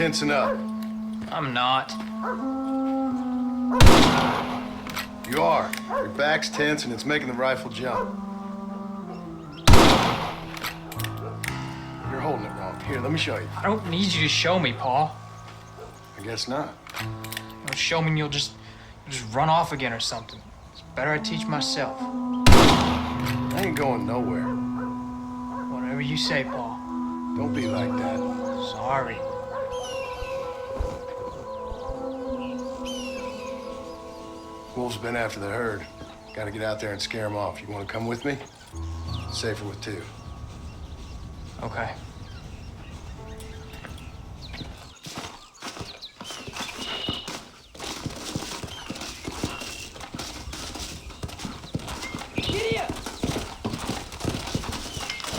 tensing up. I'm not. You are. Your back's tense and it's making the rifle jump. You're holding it wrong. Here, let me show you. I don't need you to show me, Paul. I guess not. You'll show me and you'll just run off again or something. It's better I teach myself. I ain't going nowhere. Whatever you say, Paul. Don't be like that. Sorry. Wolves been after the herd. Gotta get out there and scare them off. You wanna come with me? It's safer with two. Okay.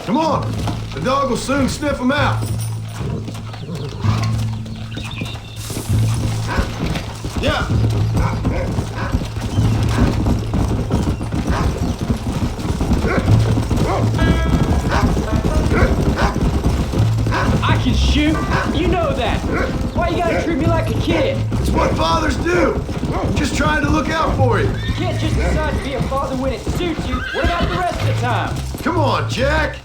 Come on! The dog will soon sniff them out. Yeah! I can shoot. You know that. Why you gotta treat me like a kid? It's what fathers do. Just trying to look out for you. You can't just decide to be a father when it suits you. What about the rest of the time? Come on, Jack.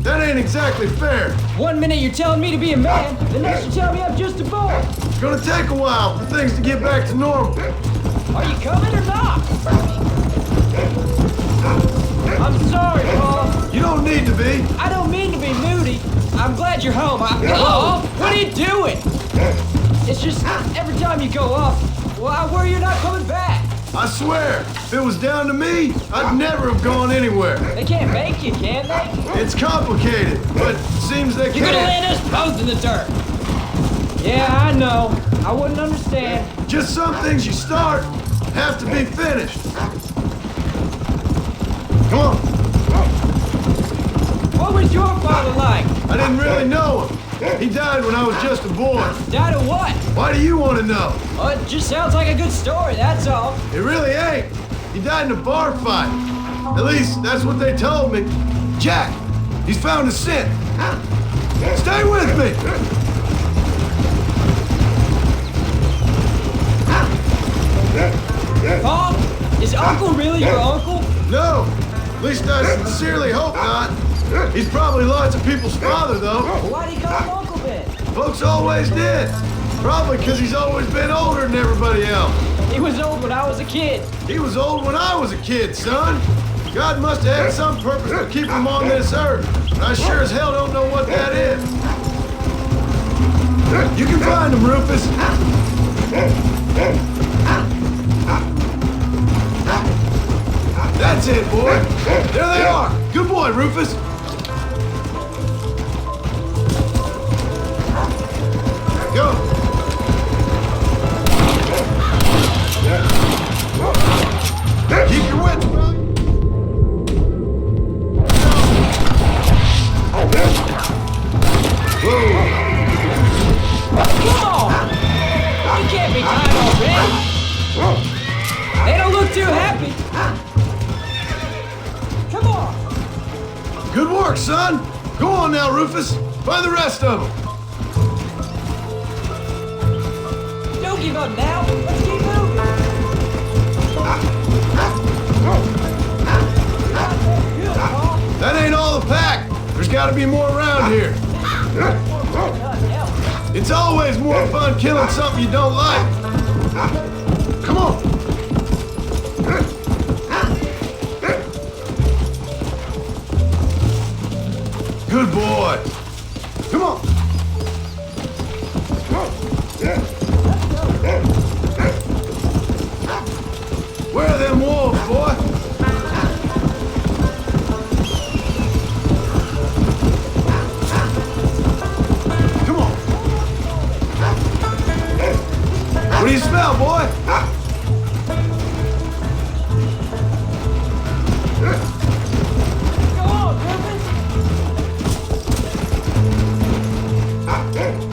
That ain't exactly fair. One minute you're telling me to be a man, the next you tell me I'm just a boy. It's gonna take a while for things to get back to normal. Are you coming or not? I'm sorry, Paul. You don't need to be. I don't mean to be moody. I'm glad you're home. Oh, what are you doing? It's just every time you go off, well, I worry you're not coming back. I swear, if it was down to me, I'd never have gone anywhere. They can't make you, can they? It's complicated, but it seems they You're gonna can. land us both in the dirt. Yeah, I know. I wouldn't understand. Just some things you start have to be finished. Come on. What was your father like? I didn't really know him. He died when I was just a boy. Died of what? Why do you want to know? Oh, it just sounds like a good story, that's all. It really ain't. He died in a bar fight. At least, that's what they told me. Jack, he's found a scent. Stay with me. Paul, is Uncle really your uncle? No, at least I sincerely hope not. He's probably lots of people's father, though. Why'd he call him Uncle then? Folks always did. Probably because he's always been older than everybody else. He was old when I was a kid. He was old when I was a kid, son. God must have had some purpose to keep him on this earth. And I sure as hell don't know what that is. You can find him, Rufus. That's it, boy. There they are. Good boy, Rufus. Go. Keep your wits, brother. Come on! You can't be tired already. They don't look too happy. Come on! Good work, son. Go on now, Rufus. Find the rest of them. Don't give up now. Let's keep moving. Good, Paul. That ain't all the pack. There's got to be more around here. It's always more fun killing something you don't like. Come on. Good boy. Come on. Where are them wolves, boy? Come on. What do you smell, boy? Go on, Rufus.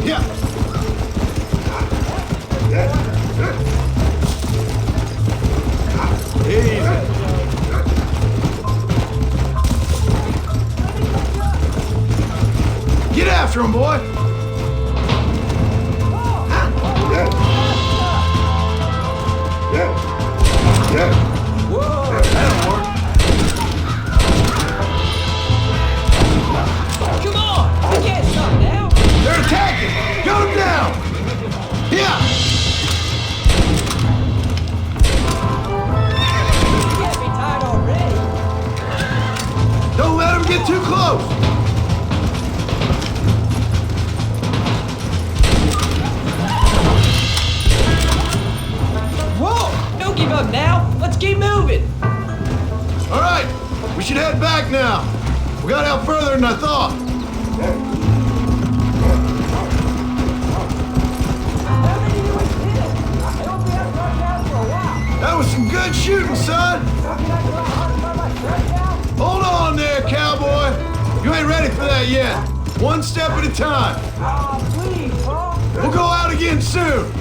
Yeah. Easy. Get after him, boy. get too close! Whoa! Don't give up now! Let's keep moving! All right, we should head back now. We got out further than I thought. That was some good shooting, son. Hold on there, cowboy. You ain't ready for that yet. One step at a time. We'll go out again soon.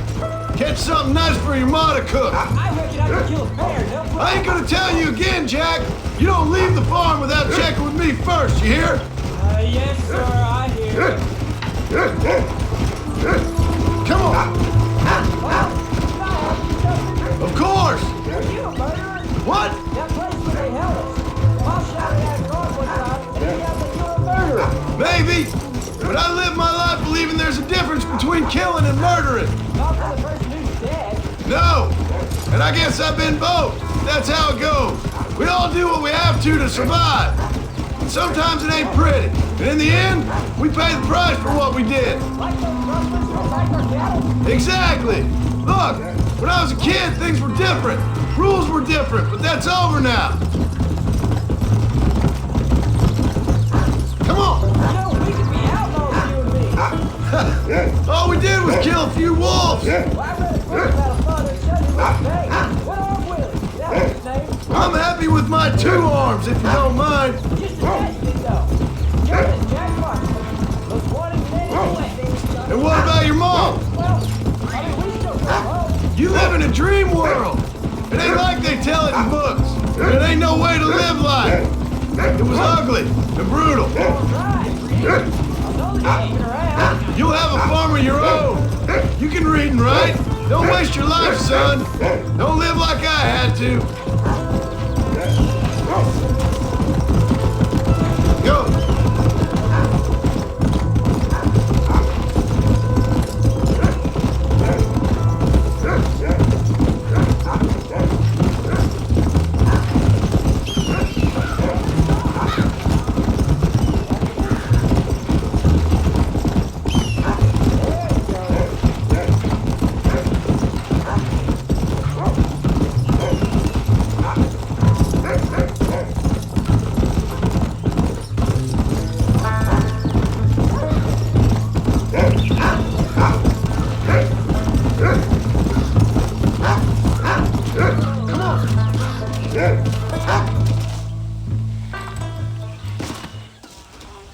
Catch something nice for your ma to cook. I reckon I could kill a bear, no problem. I ain't gonna tell you again, Jack. You don't leave the farm without checking with me first, you hear? Yes, sir, I hear. Come on. Of course. Are you a murderer? What? That place where they held us. Mom shouted at the guard one time, and he yelled that you're a murderer. Maybe. But I live my life believing there's a difference between killing and murdering. Not for the person who's dead. No. And I guess I've been both. That's how it goes. We all do what we have to survive. And sometimes it ain't pretty. And in the end, we pay the price for what we did. Like those rustlers who attacked our cattle. Exactly. Look, when I was a kid, things were different. Rules were different, but that's over now. Come on. You know, we could be outlaws, you and me. All we did was kill a few wolves. Well, I read a book about a father who said he was named. What arm Willie? That was his name. I'm happy with my 2 arms, if you don't mind. Just imagine it, though. Jonas Jack Martin was wanting to anyway. And what about your mom? Well, I mean, we still go home. You live in a dream world. It ain't like they tell it in books. It ain't no way to live life. It was ugly and brutal. All right, Rick. I know that you're hanging around. You'll have a farm of your own. You can read and write. Don't waste your life, son. Don't live like I had to. Go.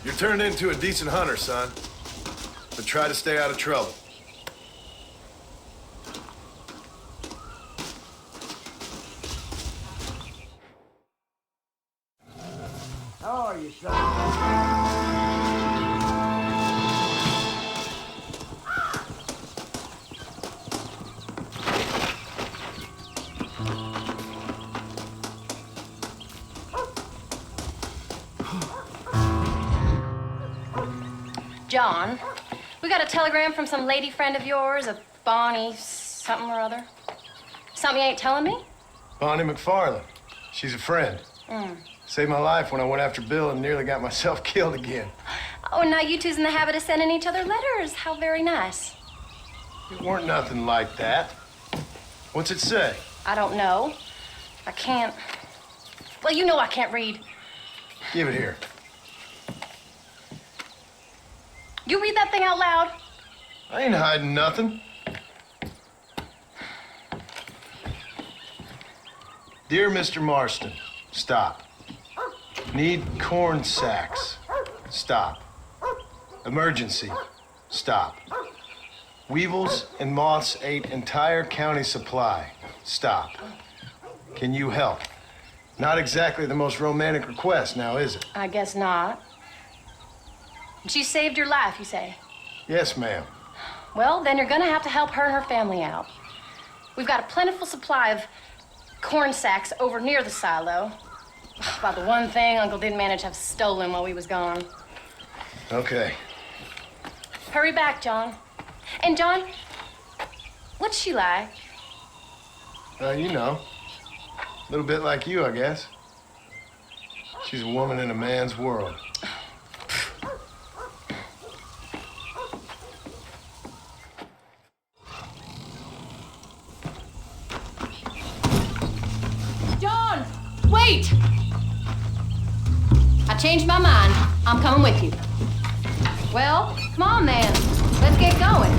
You're turned into a decent hunter, son. But try to stay out of trouble. How are you, son? John, we got a telegram from some lady friend of yours, a Bonnie something or other. Something you ain't telling me? Bonnie McFarland. She's a friend. Saved my life when I went after Bill and nearly got myself killed again. Oh, now you two's in the habit of sending each other letters. How very nice. It weren't nothing like that. What's it say? I don't know. I can't. Well, you know I can't read. Give it here. You read that thing out loud? I ain't hiding nothing. Dear Mr. Marston, stop. Need corn sacks. Stop. Emergency. Stop. Weevils and moths ate entire county supply. Stop. Can you help? Not exactly the most romantic request now, is it? I guess not. She saved your life, you say? Yes, ma'am. Well, then you're gonna have to help her and her family out. We've got a plentiful supply of corn sacks over near the silo. About the one thing Uncle didn't manage to have stolen while we was gone. Okay. Hurry back, John. And John, what's she like? You know. A little bit like you, I guess. She's a woman in a man's world. John, wait! I changed my mind. I'm coming with you. Well, come on then. Let's get going.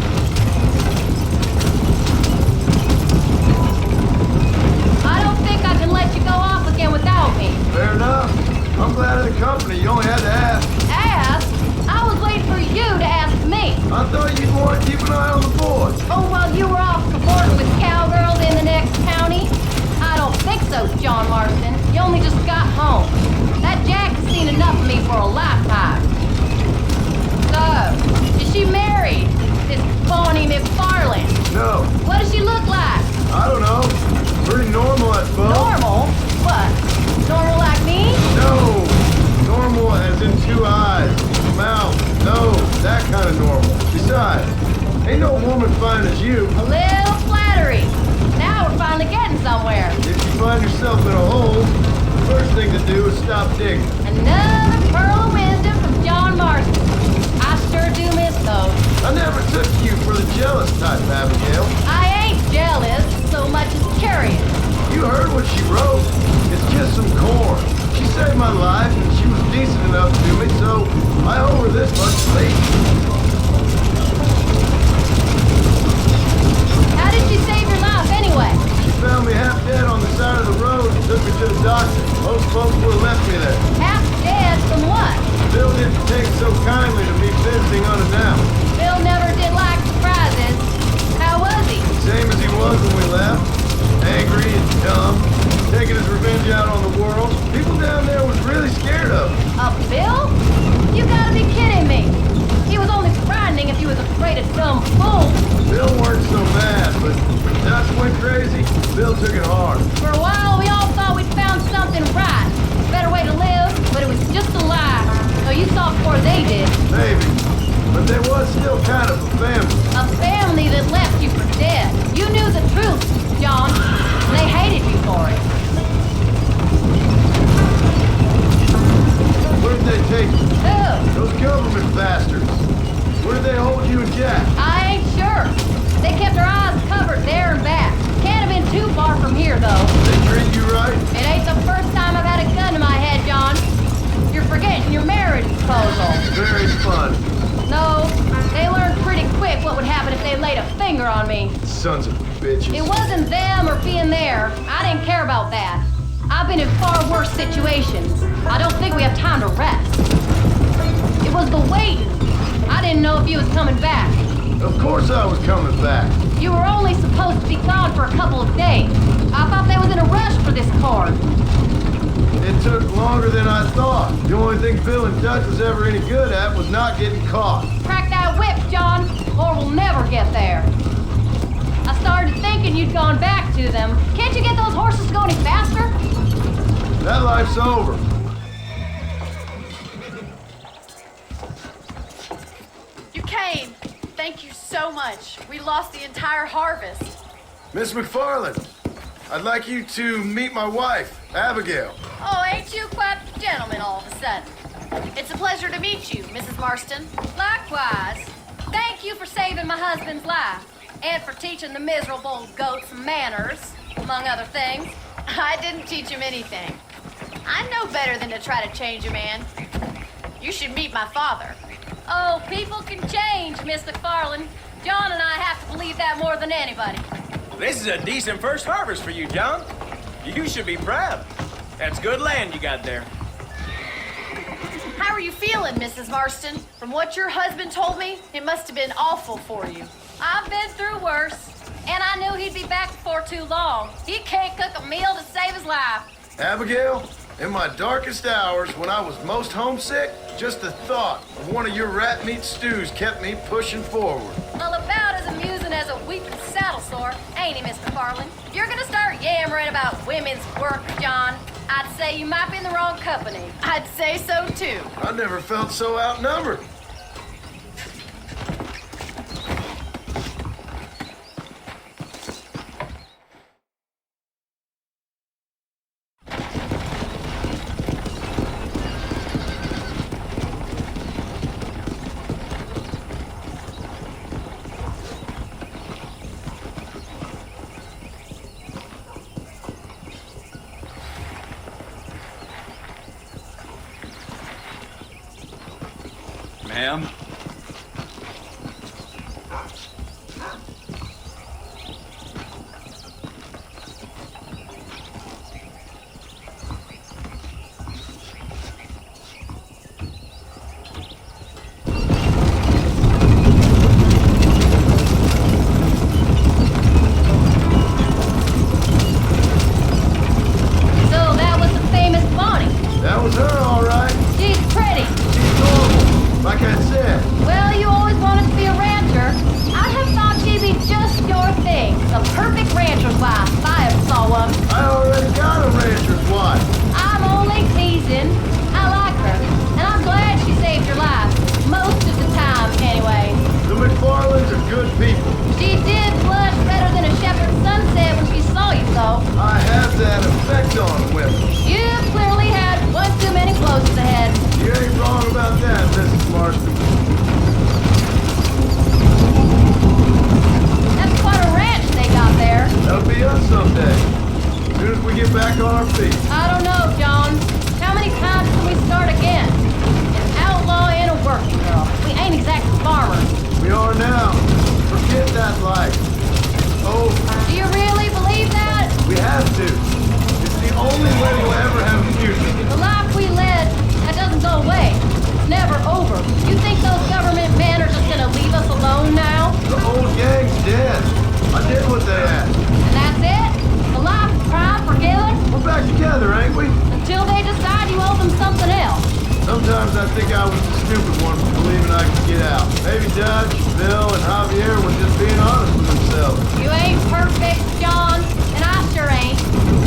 I don't think I can let you go off again without me. Fair enough. I'm glad of the company. You only had to ask. Ask? I was waiting for you to ask me. I thought you'd want to keep an eye on the boys. Oh, while you were off cavorting with cowgirls in the next county? I don't think so, John Marston. You only just got home. That Jack has seen enough of me for a lifetime. So, is she married? This Bonnie McFarland? No, What does she look like? I don't know. Pretty normal, I suppose. Normal? What? Normal like me? No, normal as in 2 eyes, mouth, nose, that kind of normal. Besides, ain't no woman fine as you. A little flattery. Now we're finally getting somewhere. If you find yourself in a hole, the first thing to do is stop digging. Another pearl of wisdom from John Marston. I sure do miss those. I never took you for the jealous type, Abigail. I ain't jealous so much as curious. You heard what she wrote. It's just some corn. She saved my life, and she was decent enough to me, so I owe her this much sleep. How did she save your life anyway? She found me half dead on the side of the road and took me to the doctor. Most folks would have left me there. Half dead from what? Bill didn't take so kindly to me visiting unannounced. Bill never did like surprises. How was he? Same as he was when we left. Angry and dumb. Taking his revenge out on the world. People down there was really scared of him. A Bill? You gotta be kidding me. He was only frightening if he was afraid of dumb fools. Bill weren't so bad, but when Dutch went crazy, Bill took it hard. For a while, we all thought we'd found something right. A better way to live, but it was just a lie. So you saw before they did. Maybe. But there was still kind of a family. A family that left you for dead. You knew the truth, John. And they hated you for it. Where did they take you? Who? Those government bastards. Where did they hold you and Jack? I ain't sure. They kept their eyes covered there and back. Can't have been too far from here, though. They treat you right? It ain't the first time I've had a gun to my head, John. You're forgetting your marriage proposal. Very fun. No, they learned pretty quick what would happen if they laid a finger on me. Sons of bitches. It wasn't them or being there. I didn't care about that. I've been in far worse situations. I don't think we have time to rest. It was the waiting. I didn't know if you was coming back. Of course I was coming back. You were only supposed to be gone for a couple of days. I thought they was in a rush for this corn. It took longer than I thought. The only thing Bill and Dutch was ever any good at was not getting caught. Crack that whip, John, or we'll never get there. I started thinking you'd gone back to them. Can't you get those horses to go any faster? That life's over. You came. Thank you so much. We lost the entire harvest. Miss McFarland, I'd like you to meet my wife, Abigail. Oh, ain't you quite the gentleman all of a sudden? It's a pleasure to meet you, Mrs. Marston. Likewise. Thank you for saving my husband's life and for teaching the miserable goat some manners, among other things. I didn't teach him anything. I know better than to try to change a man. You should meet my father. Oh, people can change, Miss McFarland. John and I have to believe that more than anybody. This is a decent first harvest for you, John. You should be proud. That's good land you got there. How are you feeling, Mrs. Marston? From what your husband told me, it must have been awful for you. I've been through worse, and I knew he'd be back before too long. He can't cook a meal to save his life. Abigail, in my darkest hours when I was most homesick, just the thought of one of your rat meat stews kept me pushing forward. Well, about as amusing as a weeping saddle sore, ain't he, Miss McFarland? If you're gonna start yammering about women's work, John, I'd say you might be in the wrong company. I'd say so too. I never felt so outnumbered. Ham? That was her, all right. She's pretty. She's normal. Like I said. Well, you always wanted to be a rancher. I have thought she'd be just your thing. The perfect rancher's wife, if I ever saw one. I already got a rancher's wife. I'm only teasing. I like her, and I'm glad she saved your life. Most of the time, anyway. The McFarlands are good people. She did blush better than a shepherd's sunset when she saw you, though. I have that effect on women. You clearly had one too many blows to the head. You ain't wrong about that, Mrs. Marston. That's quite a ranch they got there. That'll be us someday. As soon as we get back on our feet. I don't know, John. How many times can we start again? An outlaw and a working girl. We ain't exactly farmers. We are now. Forget that life. Oh, Do you really believe that? we have to. It's the only way we'll ever have a future. The life we led, that doesn't go away. It's never over. You think those government men are just gonna leave us alone now? The old gang's dead. I did what they asked. And that's it? The life of crime forgiven? We're back together, ain't we? Until they decide you owe them something else. Sometimes I think I was the stupid one for believing I could get out. Maybe Dutch, Bill, and Javier were just being honest with themselves. You ain't perfect, John, and I sure ain't.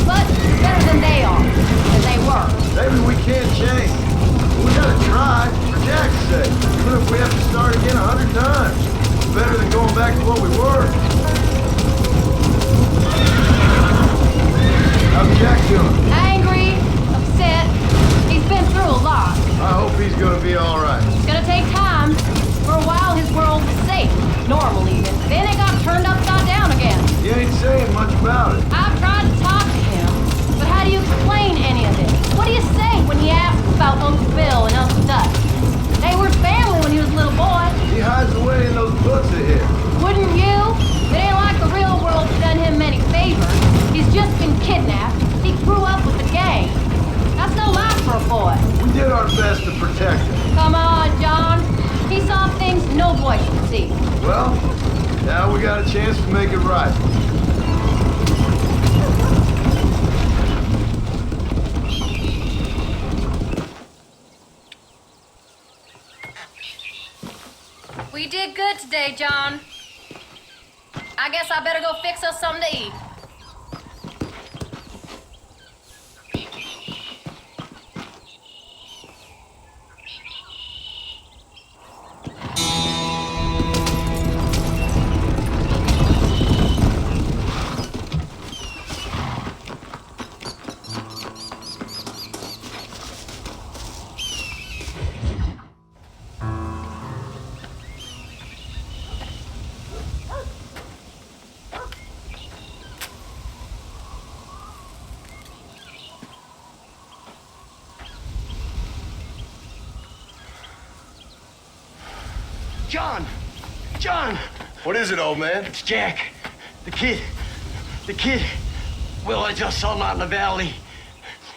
But you're better than they are. And they were. Maybe we can't change. But we gotta try, for Jack's sake. Even if we have to start again 100 times. It's better than going back to what we were. How's Jack doing? Angry, upset. He's been through a lot. I hope he's gonna be alright. It's gonna take time. For a while, his world was safe. Normal, even. Then it got turned upside down again. You ain't saying much about it. I've tried to talk to him. But how do you explain any of this? What do you say when he asks about Uncle Bill and Uncle Dutch? They were family when he was a little boy. He hides away in those books of his. Wouldn't you? It ain't like the real world's done him many favors. He's just been kidnapped. He grew up with the gang. That's no life for a boy. We did our best to protect him. Come on, John. He saw things no boy should see. Well, now we got a chance to make it right. We did good today, John. I guess I better go fix us something to eat. John! John! What is it, old man? It's Jack. The kid. Well, I just saw him out in the valley.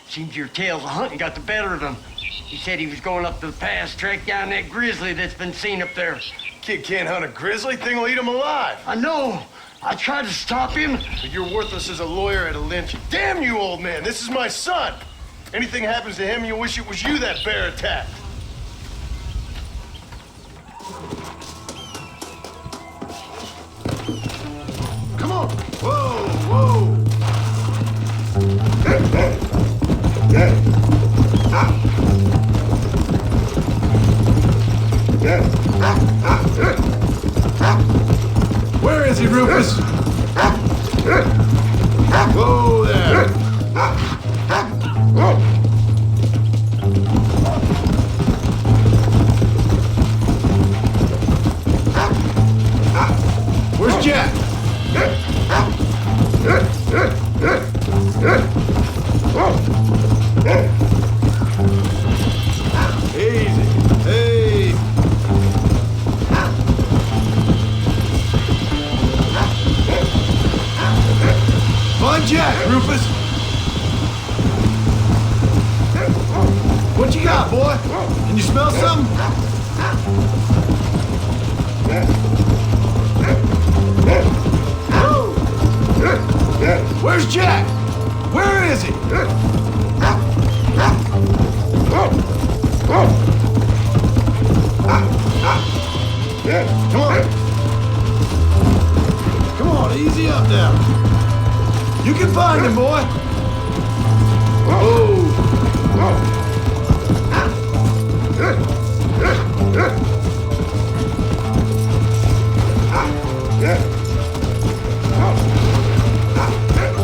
Seems your tales of hunting got the better of him. He said he was going up to the pass, track down that grizzly that's been seen up there. Kid can't hunt a grizzly. Thing will eat him alive. I know. I tried to stop him. But you're worthless as a lawyer at a lynch. Damn you, old man. This is my son. Anything happens to him, you'll wish it was you that bear attacked. Come on. Whoa, whoa. Where is he, Rufus? Whoa there. Where's Jack? Can you smell something? Whoa. Where's Jack? Where is he? Come on. Come on, easy up now. You can find him, boy. Oh.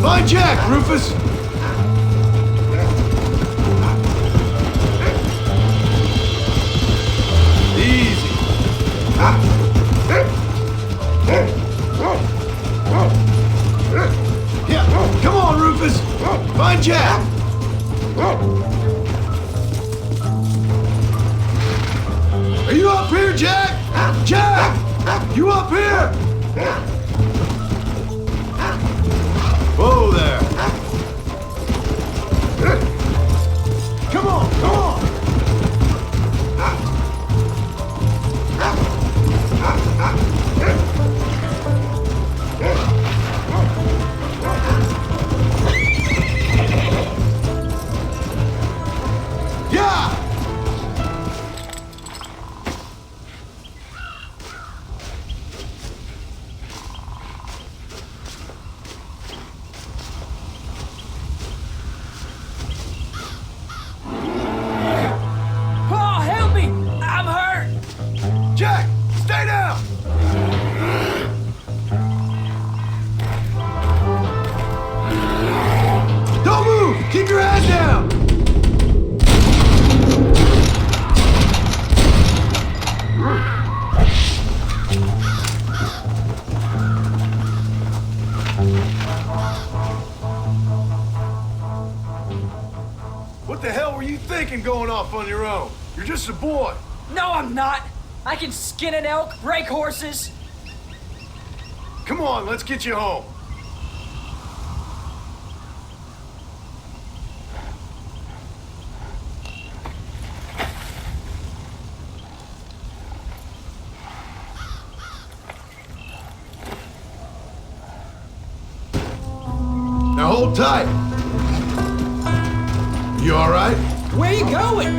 Find Jack, Rufus. Easy. Yeah, come on, Rufus. Find Jack. Are you up here, Jack? Jack! You up here? Whoa there. Come on, come on. Yeah! Paul, help me! I'm hurt! Jack, stay down! Don't move! Keep your head down! What the hell were you thinking going off on your own? You're just a boy. No, I'm not! I can skin an elk, break horses. Come on, let's get you home. Now hold tight. You all right? Where you going?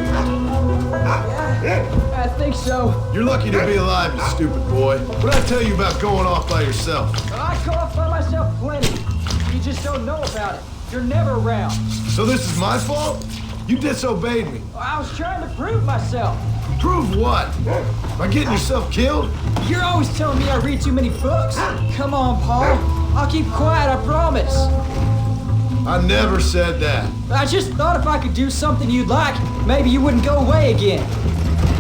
Yeah, I think so. You're lucky to be alive, you stupid boy. What'd I tell you about going off by yourself? I go off by myself plenty. You just don't know about it. You're never around. So this is my fault? You disobeyed me. I was trying to prove myself. Prove what? By getting yourself killed? You're always telling me I read too many books. Come on, Paul. I'll keep quiet, I promise. I never said that. I just thought if I could do something you'd like, maybe you wouldn't go away again.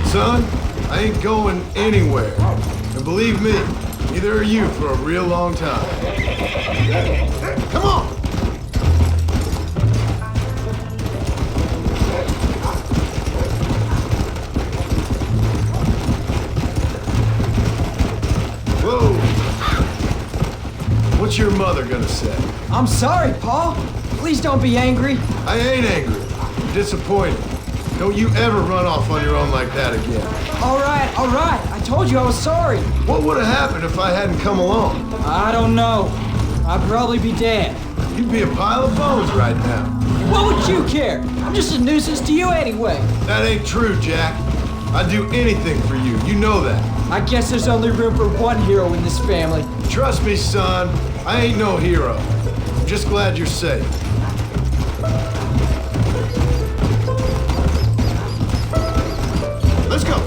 Son, I ain't going anywhere. And believe me, neither are you for a real long time. Come on! Whoa! What's your mother gonna say? I'm sorry, Paul. Please don't be angry. I ain't angry. I'm disappointed. Don't you ever run off on your own like that again. All right. I told you I was sorry. What would have happened if I hadn't come along? I don't know. I'd probably be dead. You'd be a pile of bones right now. What would you care? I'm just a nuisance to you anyway. That ain't true, Jack. I'd do anything for you. You know that. I guess there's only room for one hero in this family. Trust me, son. I ain't no hero. I'm just glad you're safe. Let's go.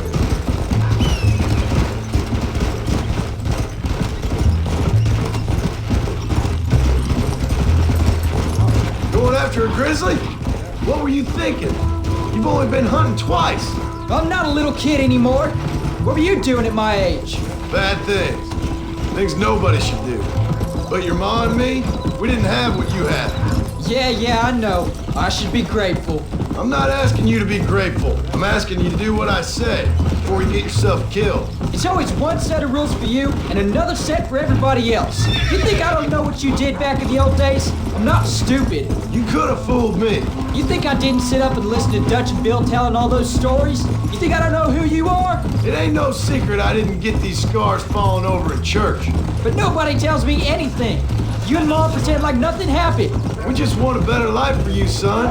Going after a grizzly? What were you thinking? You've only been hunting twice. I'm not a little kid anymore. What were you doing at my age? Bad things. Things nobody should do. But your ma and me, we didn't have what you had. Yeah, I know. I should be grateful. I'm not asking you to be grateful. I'm asking you to do what I say before you get yourself killed. It's always one set of rules for you and another set for everybody else. You think I don't know what you did back in the old days? I'm not stupid. You could have fooled me. You think I didn't sit up and listen to Dutch and Bill telling all those stories? You think I don't know who you are? It ain't no secret I didn't get these scars falling over in church. But nobody tells me anything. You and Mom pretend like nothing happened. We just want a better life for you, son.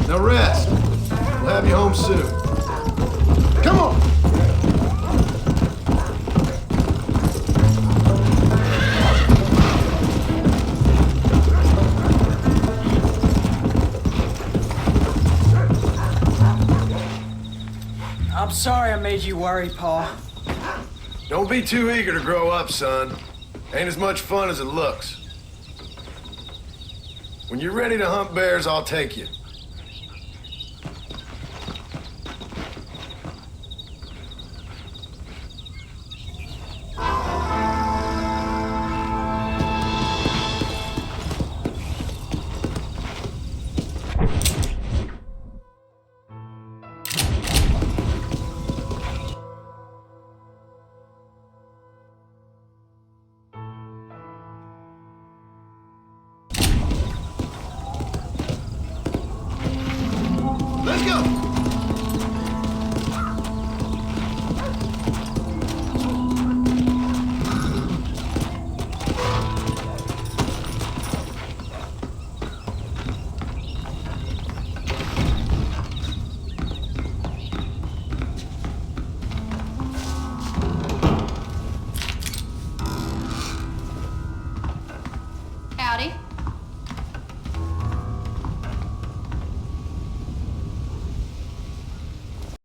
Now rest. We'll have you home soon. Come on! I'm sorry I made you worry, Pa. Don't be too eager to grow up, son. Ain't as much fun as it looks. When you're ready to hunt bears, I'll take you.